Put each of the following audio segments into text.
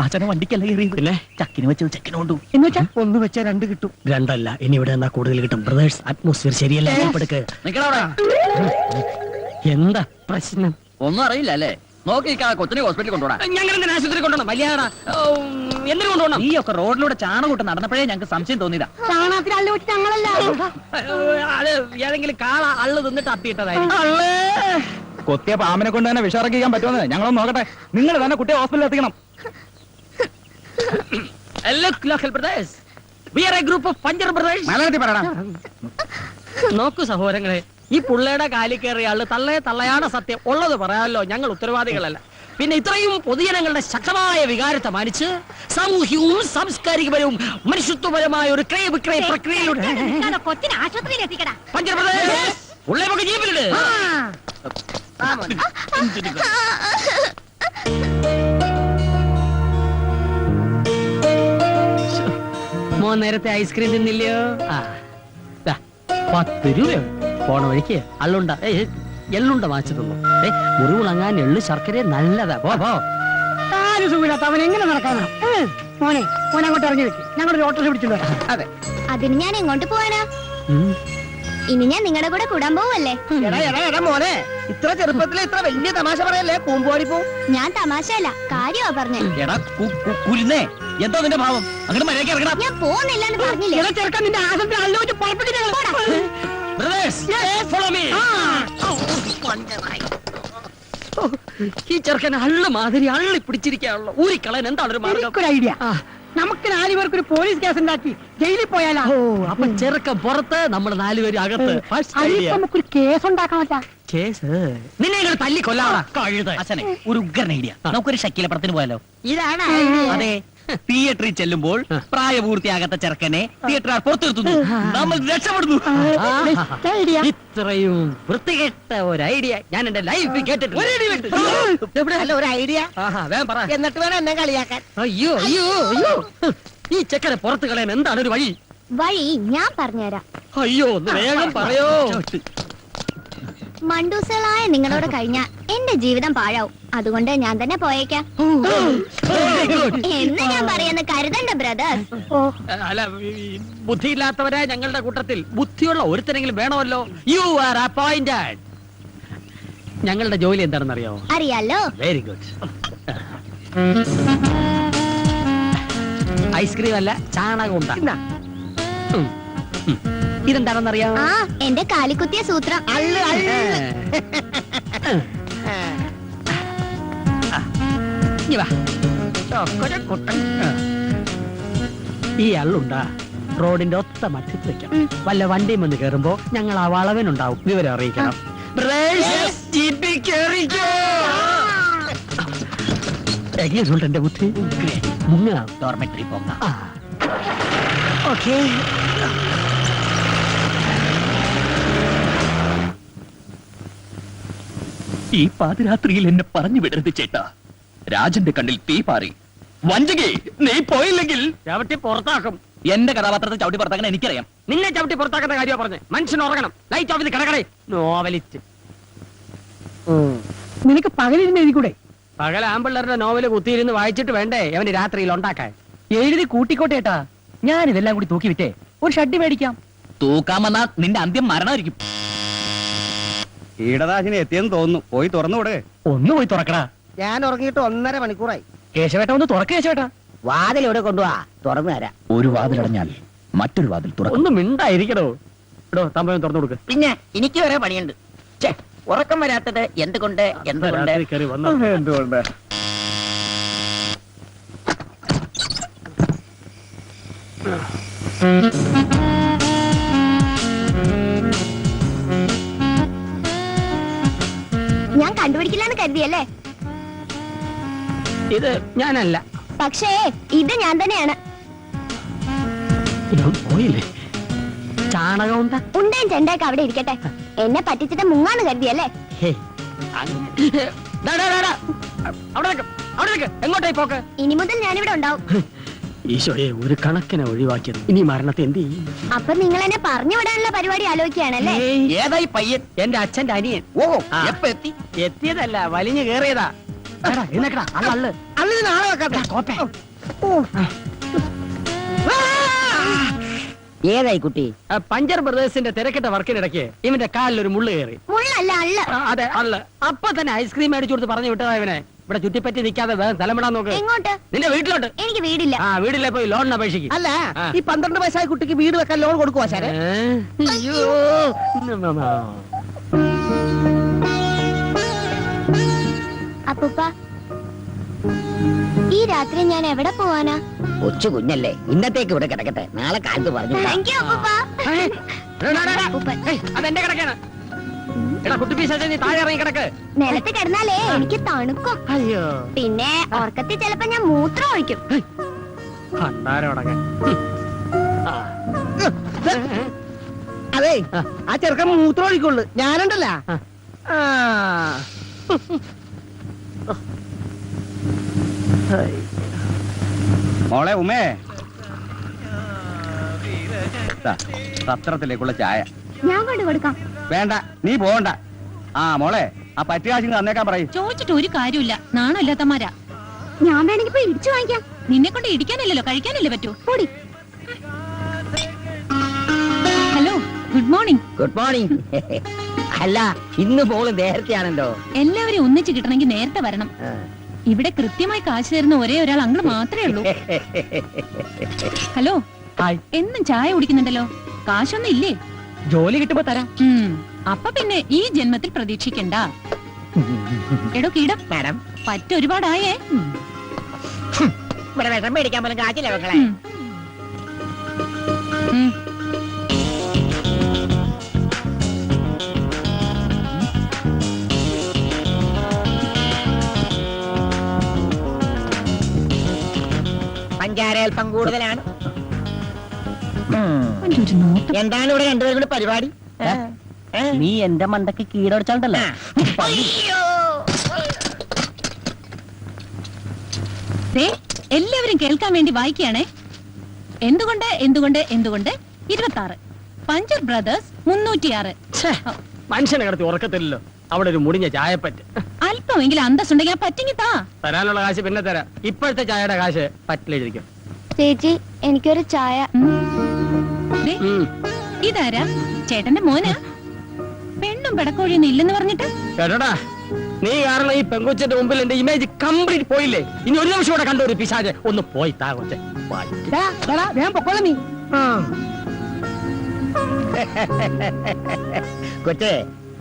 ആചാരം വണ്ടിക്കല്ല കയറിയത്, പിന്നെ ചക്കിന് വെച്ച ചെക്കിന് കൊണ്ടു. എന്ന് വെച്ചാ ഒന്ന് വെച്ചാൽ രണ്ട് കിട്ടും. രണ്ടല്ല, ഇനി ഇവിടെ എന്നാ കൂടുതൽ കിട്ടും. ബ്രദേഴ്സ്, അറ്റ്മോസ്ഫിയർ ശരിയല്ല. എന്താ പ്രശ്നം? ഒന്നും അറിയില്ല അല്ലേ? നോക്കി കൊച്ചിനെ ഹോസ്പിറ്റലിൽ കൊണ്ടുപോടാ. ഞങ്ങൾ എന്തിനാ ആശുപത്രി കൊണ്ടുപോകണം? മര്യാദ എന്തിനു കൊണ്ടുപോകണം? ഈ ഒക്കെ റോഡിലൂടെ ചാണ കൂട്ട് നടന്നപ്പോഴേ ഞങ്ങൾക്ക് സംശയം തോന്നിയതാ. ചാണകത്തിൽ അള്ള വെച്ച് ഞങ്ങളല്ല. അത് ഏതെങ്കിലും കാള അള്ളു തിന്നിട്ട് അപ്പിയിട്ടതായിരിക്കും. കൊത്തിയ പാമ്പിനെ കൊണ്ട് തന്നെ വിഷറക്കിക്കാൻ പറ്റുമെന്ന് ഞങ്ങളൊന്ന് നോക്കട്ടെ. നിങ്ങൾ തന്നെ കുട്ടിയെ ഹോസ്പിറ്റലിൽ എത്തിക്കണം. നോക്കൂ സഹോദരങ്ങളെ, ഈ പുള്ളയുടെ കാലി കയറിയ ആള് തള്ളയാണ് സത്യം. ഉള്ളത് പറയാമല്ലോ, ഞങ്ങൾ ഉത്തരവാദികളല്ല. പിന്നെ ഇത്രയും പൊതുജനങ്ങളുടെ ശക്തമായ വികാരത്തെ മാനിച്ച് സാമൂഹ്യവും സാംസ്കാരികപരവും മനുഷ്യത്വപരമായ ഒരു ക്രയവിക്രയ പ്രക്രിയയിലൂടെ ജീവനിട്. മോൻ നേരത്തെ ഐസ്ക്രീം തിന്നില്ലയോ? 10 രൂപ പോണ വഴിക്ക് അള്ളുണ്ട എള്ളുണ്ട വാങ്ങിച്ചു തന്നു. മുറിവുണങ്ങാൻ എള്ളു ശർക്കര നല്ലതാ. സുഖമില്ലാത്ത അവൻ എങ്ങനെ നടക്കാനാ? മോനെ അങ്ങോട്ട് ഇറങ്ങി വെക്ക്, ഞങ്ങളൊരു ഓട്ടോ പിടിച്ചിട്ട് വരാം. അതെ, അതിന് ഞാൻ എങ്ങോട്ട് പോവാനാ? ഇനി ഞാൻ നിങ്ങളുടെ കൂടെ കൂടാൻ പോവല്ലേ? മോനെ, ഇത്ര ചെറുപ്പത്തിൽ ഇത്ര വലിയ തമാശ പറയല്ലേ. കൂമ്പോടിപ്പോ ഞാൻ തമാശയല്ല, കാര്യമാ പറഞ്ഞേ. എന്താ നിന്റെ ഭാവം? അങ്ങനെ മര്യാദയ്ക്ക് ഇറങ്ങണം. ഞാൻ പോകുന്നില്ലെന്ന് പറഞ്ഞില്ലേ? ചെറുക്കാൻ നിന്റെ ആശുപത്രി അല്ലോട്ട് ഈ ചെറുക്കൻ അള്ളു മാതിരി അള്ളി പിടിച്ചിരിക്കാണല്ലോ. ഊരിക്കളയാൻ എന്താണ് ഒരു മാർഗം? ഐഡിയ. നമുക്ക് 4 പേർക്ക് ഒരു പോലീസ് കേസ് ഉണ്ടാക്കി ജയിലിൽ പോയാലോ? അപ്പൊ ചെറുക്കൻ പുറത്ത്, നമ്മൾ 4 പേര് അകത്ത്. നമുക്കൊരു കേസ് ഉണ്ടാക്കാമല്ല. കേസ് നിന്നെ തല്ലി കൊല്ലാടാ കഴുത. അച്ഛനെ ഒരു ഉഗ്രൻ ഐഡിയ. നമുക്കൊരു ഷക്കീലപ്പടത്തിന് പോയാലോ? ഇതാണ് അതെ, തിയേറ്ററിൽ ചെല്ലുമ്പോൾ പ്രായപൂർത്തിയാകാത്ത ചെറുക്കനെ തിയേറ്റർ പുറത്തു നിർത്തുന്നു, നമ്മൾ രക്ഷപ്പെടുന്നു. ഇത്രയും വൃത്തികെട്ട ഒരു ഐഡിയ ഞാൻ എന്റെ ലൈഫിൽ കേട്ടിട്ടില്ല. ഒരു ഐഡിയ വേഗം പറ, എന്നിട്ട് വേണം എന്നെ കളിയാക്കാൻ. അയ്യോ അയ്യോ അയ്യോ, ഈ ചെക്കനെ പുറത്ത് കളയാൻ എന്താണ് ഒരു വഴി? വഴി ഞാൻ പറഞ്ഞുതരാം. അയ്യോ, ഒന്ന് വേഗം പറയോ. മണ്ടൂസുകളായ നിങ്ങളോട് കഴിഞ്ഞാൽ എന്റെ ജീവിതം പാഴാവും. അതുകൊണ്ട് ഞാൻ തന്നെ പോയേക്കാം എന്ന് ഞാൻ പറയുന്ന കരുതണ്ട ബ്രദേഴ്സ്. അല്ല, ബുദ്ധിയില്ലാത്തവരെ ഞങ്ങളുടെ കൂട്ടത്തിൽ ബുദ്ധിയുള്ള ഒരുത്തരെങ്കിലും വേണമല്ലോ. You are appointed. ഞങ്ങളുടെ ജോലി എന്താണെന്ന് അറിയാമോ? അറിയാലോ. Very good. ഐസ്ക്രീം അല്ല, ചാണകം ഉണ്ടാ. ഇതെന്താണെന്നറിയാമോ? ആ, എന്റെ കാലിക്കുത്തിയ സൂത്രം. ഈ അള്ളുണ്ടാ റോഡിന്റെ ഒത്ത മറ്റത്ത് വെക്കണം. വല്ല വണ്ടിയും വന്ന് കേറുമ്പോ ഞങ്ങൾ ആ വളവനുണ്ടാവും, വിവരം അറിയിക്കണം. എങ്ങനെയുണ്ട് എന്റെ ബുദ്ധി? മുങ്ങാം, ഡോർമെട്രി പോകാം. ഓക്കേ. ഈ പാതിരാത്രിയിൽ എന്നെ പറഞ്ഞു വിടരുത് ചേട്ടാ. രാജന്റെ കണ്ണിൽ തീ പാറി. വഞ്ചകി, നീ പോയില്ലെങ്കിൽ ചവിട്ടി പുറത്താക്കും. എന്റെ കഥാപാത്രത്തെ ചവിട്ടി പുറത്താക്കാൻ എനിക്കറിയാം. നിന്നെ ചവിട്ടി പുറത്താക്കുന്ന കാര്യമാണ് പറഞ്ഞത്. മനുഷ്യൻ ഉറങ്ങണം. ലൈറ്റ് ഓഫ് ചെയ്ത് കിടക്കണേ. നോവലിസ്റ്റ്. നിനക്ക് പകലിരുന്ന് എഴുതിക്കൂടെ? പകൽ ആമ്പിള്ളേരുടെ നോവല് കുത്തിയിരുന്ന് വായിച്ചിട്ട് വേണ്ടേ അവന് രാത്രിയിൽ ഉണ്ടാക്കാൻ? എഴുതി കൂട്ടിക്കോട്ടെ ഏട്ടാ. ഞാൻ ഇതെല്ലാം കൂടി തൂക്കി വിറ്റേ ഒരു ഷഡ്ഡി മേടിക്കാം. തൂക്കാമെന്നാ നിന്റെ അന്ത്യം മരണമായിരിക്കും. കീടനാശിനി എത്തിയെന്ന് തോന്നുന്നു. പോയി തുറന്നുകൂടെ? ഒന്ന് പോയി തുറക്കടാ. ഞാൻ ഉറങ്ങിയിട്ട് 1.5 മണിക്കൂറായി. കേശവേട്ട ഒന്ന് തുറക്ക. കേശവേട്ടാ, വാതിൽ എവിടെ കൊണ്ടുപോവാ? തുറന്നു തരാം. ഒരു വാതിലടഞ്ഞാൽ മറ്റൊരു വാതിൽ തുറക്കും. ഒന്ന് മിണ്ടായിരിക്കണോ? ഇടോ, തമ്പയം തുറന്നു കൊടുക്ക്. പിന്നെ എനിക്ക് വരെ പണിയുണ്ട്. ഉറക്കം വരാത്തത് എന്തുകൊണ്ട്? എന്തുകൊണ്ട്? ഞാൻ കണ്ടുപിടിക്കില്ലാന്ന് കരുതിയല്ലേ? ഇത് ഞാനല്ല. പക്ഷേ ഇത് ഞാൻ തന്നെയാണ്. പോയില്ലേ? ചാണകം ഉണ്ടാ ഉണ്ടേൻ ചെണ്ടയൊക്കെ അവിടെ ഇരിക്കട്ടെ. എന്നെ പറ്റിച്ചിട്ട് മുങ്ങാന്ന് കരുതിയല്ലേ? എങ്ങോട്ടായി പോക്ക്? ഇനി മുതൽ ഞാനിവിടെ ഉണ്ടാവും. ഈശോയെ, ഒരു കണക്കിനെ ഒഴിവാക്കിയത്. ഇനി മരണത്തെ എന്ത് ചെയ്യും? അപ്പൊ നിങ്ങൾ എന്നെ പറഞ്ഞു വിടാനുള്ള പരിപാടി ആലോചിക്കുകയാണല്ലേ? ഏതായി പയ്യൻ? എന്റെ അച്ഛന്റെ അനിയൻ. ഓ, എപ്പ എത്തി? എത്തിയതല്ല, വലിഞ്ഞു കേറിയതാ. അള്ളിന് നാളെ വെക്കാത്ത കോപ്പ. ഏതായി കുട്ടി? പഞ്ചർ ബ്രദേഴ്സിന്റെ തിരക്കിട്ട വർക്കിനിടയ്ക്ക് ഇവന്റെ കാലിൽ ഒരു മുള്ളു കയറി. മുള്ളല്ല അള്ള. അതെ അള്ള്. അപ്പൊ തന്നെ ഐസ്ക്രീം മേടിച്ചു കൊടുത്ത് പറഞ്ഞു വിട്ടതാ ഇവനെ. ഇവിടെ ചുറ്റിപ്പറ്റി നിൽക്കാതെ വേഗം സ്ഥലമിടാൻ നോക്ക്. എങ്ങോട്ട്? നിന്റെ വീട്ടിലോട്ട്. എനിക്ക് വീടില്ല. ആ വീട്ടിലെ പോയി ലോണിന് അപേക്ഷിക്കും. അല്ല ഈ 12 വയസ്സായ കുട്ടിക്ക് വീട് വെക്കാൻ ലോൺ കൊടുക്കുവാ സാറേ? അയ്യോ. അപ്പൂപ്പ, ഈ രാത്രി ഞാൻ എവിടെ പോവാനാ? കൊച്ചു കുഞ്ഞല്ലേ, ഇന്നത്തേക്ക് ഇവിടെ കിടക്കട്ടെ, നാളെ കാലത്ത് പറഞ്ഞു വിടാം. താങ്ക് യു അപ്പൂപ്പ. അപ്പൂപ്പൻ. അതെന്റെ കിടക്കാണ്. എടാ കുട്ടി പീശാചേ, നീ താഴെ ഇറങ്ങി കിടക്ക്. നിലത്ത് കിടന്നാലേ എനിക്ക് തണുക്കും. അയ്യോ. പിന്നെ ഉറക്കത്തിൽ ചിലപ്പോ ഞാൻ മൂത്രം ഒഴിക്കും. ഭണ്ഡാരമടങ്ങ. അതെ, ആ ചെറുക്കൻ മൂത്രം ഒഴിക്കുള്ളു, ഞാനുണ്ടല്ല. മോളെ ഉമേ, പത്രത്തിലേക്കുള്ള ചായ. ഞാൻ കൊണ്ട് കൊടുക്കാം. വേണ്ട, നീ പോകണ്ട. ആ മോളെ, ആ പറ്റുകാശിന് തന്നേക്കാൻ പറയും. ചോദിച്ചിട്ട് ഒരു കാര്യമില്ല, നാണമില്ലാത്തമാരാ. ഞാൻ വേണമെങ്കിൽ പോയി ഇടിച്ചു വാങ്ങിക്കാം. നിന്നെ കൊണ്ട് ഇടിക്കാനല്ലല്ലോ, കഴിക്കാനല്ലേ പറ്റൂ. പൊടി. Hello, good morning. Good morning. അല്ല, ഇന്ന് പോലും നേരത്തെയാണല്ലോ. എല്ലാവരും ഒന്നിച്ച് കിട്ടണമെങ്കിൽ നേരത്തെ വരണം. ഇവിടെ കൃത്യമായി കാശ് തരുന്ന ഒരേ ഒരാൾ അങ്ങോട്ട് മാത്രമേ ഉള്ളൂ. ഹലോ, എന്നും ചായ കുടിക്കുന്നുണ്ടല്ലോ, കാശൊന്നും ഇല്ലേ? ജോലി കിട്ടുമ്പോ തരാം. അപ്പൊ പിന്നെ ഈ ജന്മത്തിൽ പ്രതീക്ഷിക്കണ്ട. എടോ കീടം, മാഡം, പറ്റൊരുപാടായേ. ഇവിടെ വിഷം മേടിക്കാൻ പോലും കാച്ചില്ല മക്കളെ. പഞ്ചാര അല്പം കൂടുതലാണ്. എന്താണ് ഇവിടെ രണ്ടുപേരും കൂടി പരിപാടി? നീ എന്റെ മണ്ടക്ക് കീടടിച്ചാണ്ടല്ലോ. എല്ലാവരും കേൾക്കാൻ വേണ്ടി വായിക്കുകയാണേ. എന്തുകൊണ്ട് എന്തുകൊണ്ട് എന്തുകൊണ്ട് 26 പഞ്ചർ ബ്രദേഴ്സ് 306. മനുഷ്യനെ കിടത്തി ഉറക്കത്തില്ലല്ലോ. അവിടെ ഒരു മുടിഞ്ഞ ചായപ്പറ്റ്. അല്പമെങ്കിലും അന്തസ്സുണ്ടെങ്കിൽ ആ പറ്റിങ്ങി താ. തരാനുള്ള കാശ് പിന്നെ തരാം. ഇപ്പോഴത്തെ ചായയുടെ കാശ് പറ്റിലെഴുതിക്കും. ചേച്ചി, എനിക്കൊരു ചായ. ദേ, ഇതാരാ? ചേട്ടന്റെ മോനാ? പെണ്ണും പെടക്കോഴിയൊന്നും ഇല്ലെന്ന് പറഞ്ഞിട്ട്. കേട്ടോടാ, നീ കാരണം ഈ പെങ്കൊച്ചിന്റെ മുമ്പിൽ എന്റെ ഇമേജ് കംപ്ലീറ്റ് പോയില്ലേ? ഇനി ഒരു നിമിഷം കൂടെ കണ്ട ഒരു പിശാച് ഒന്ന് പോയി താ കൊച്ചെ. ഞാൻ പൊക്കോളാം നീ. കൊച്ചേ,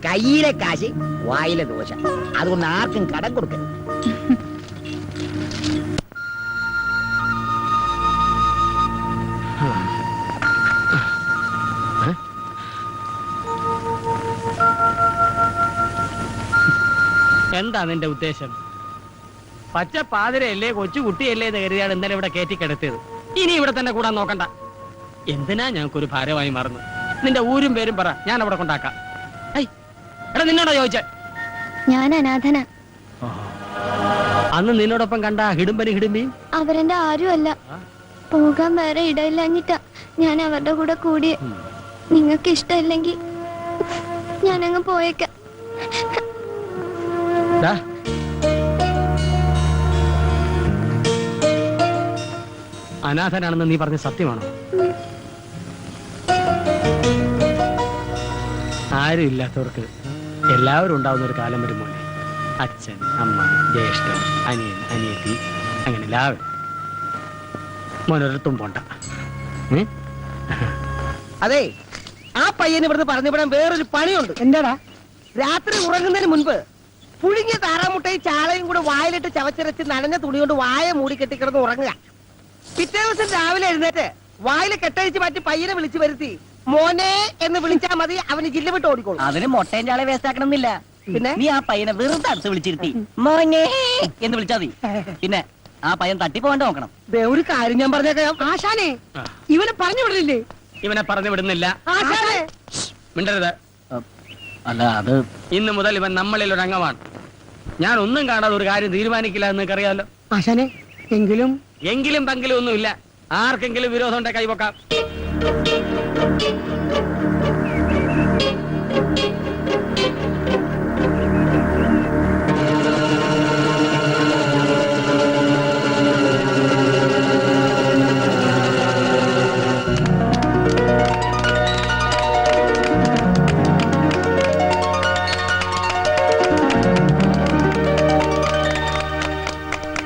കയ്യിലെ കാശ് വായിലെ ദോശ. അതുകൊണ്ട് ആർക്കും കടം കൊടുക്കരുത്. എന്താ നിന്റെ ഉദ്ദേശം? പച്ച പാതിരയല്ലേ, കൊച്ചു കുട്ടിയല്ലേ എന്ന് കരുതിയാണ് ഇന്നലെ ഇവിടെ കയറ്റി കിടത്തിയത്. ഇനി ഇവിടെ തന്നെ കൂടാൻ നോക്കണ്ട. എന്തിനാ ഞങ്ങൾക്കൊരു ഭാരമായി മാറുന്നു? നിന്റെ ഊരും പേരും പറ, ഞാൻ അവിടെ കൊണ്ടാക്കാം. എടാ, നിന്നോടാ ചോദിച്ചേ? ഞാൻ അനാഥന. അന്ന് നിന്നോടൊപ്പം കണ്ട ഹിടുമ്പനി ഹിടുമ്പി അവരെന്റെ ആരുമല്ല. പോകാൻ വേറെ ഇടയില്ലഞ്ഞിട്ടാ ഞാൻ അവരുടെ കൂടെ കൂടി. നിങ്ങൾക്ക് ഇഷ്ടമില്ലെങ്കിൽ ഞാനങ്ങ് പോയേക്കാം. അനാഥനാണെന്ന് നീ പറഞ്ഞ സത്യമാണോ? ആരും ഇല്ലാത്തവർക്ക് എല്ലാവരും ഉണ്ടാവുന്ന ഒരു കാലം വരും മോനെ. അച്ഛൻ, അമ്മ, ജ്യേഷ്ഠൻ, അനിയൻ, അനിയത്തി, അങ്ങനെ എല്ലാവരും. മോനൊരിടത്തും പോണ്ട. അതെ, ആ പയ്യന് ഇവിടുന്ന് പറഞ്ഞുവിടാൻ വേറൊരു പണിയുണ്ട്. എന്താടാ? രാത്രി ഉറങ്ങുന്നതിന് മുൻപ് പുഴുങ്ങിയ താറാമുട്ടയും ചാളയും കൂടെ വായിലിട്ട് ചവച്ചിരച്ച് നനഞ്ഞ തുണി കൊണ്ട് വായ മൂടി കെട്ടിക്കിടന്ന് ഉറങ്ങുക. പിറ്റേ ദിവസം രാവിലെ എഴുന്നേറ്റ് വായില് കെട്ടഴിച്ച് മാറ്റി പയ്യനെ വിളിച്ചു വരുത്തി മോനെ എന്ന് വിളിച്ചാൽ മതി, അവന് ജില്ല വിട്ട് ഓടിക്കോളും. അതിന് മുട്ടയും ചാളെ വേസ്റ്റ് ആക്കണമെന്നില്ല. പിന്നെ നീ ആ പയ്യനെ വെറുതെ അടുത്ത് വിളിച്ചിരുത്തി മോനെ എന്ന് വിളിച്ചാ മതി. പിന്നെ ആ പയ്യൻ തട്ടിപ്പോണ്ട് നോക്കണം. ഒരു കാര്യം ഞാൻ പറഞ്ഞേക്കാം ആശാനെ, ഇവനെ പറഞ്ഞു വിടില്ലേ? ഇവനെ പറഞ്ഞു വിടുന്നില്ല. ആശാനെ മിണ്ടരുത്. അല്ല, അത് ഇന്ന് മുതൽ ഇവൻ നമ്മളിൽ ഒരു അംഗമാണ്. ഞാൻ ഒന്നും കാണാതെ ഒരു കാര്യം തീരുമാനിക്കില്ല എന്ന് നിനക്കറിയാലോ. ആശാനെ, എങ്കിലും പങ്കിലും ഒന്നുമില്ല. ആർക്കെങ്കിലും വിരോധം ഉണ്ടെ കൈവക്കാം.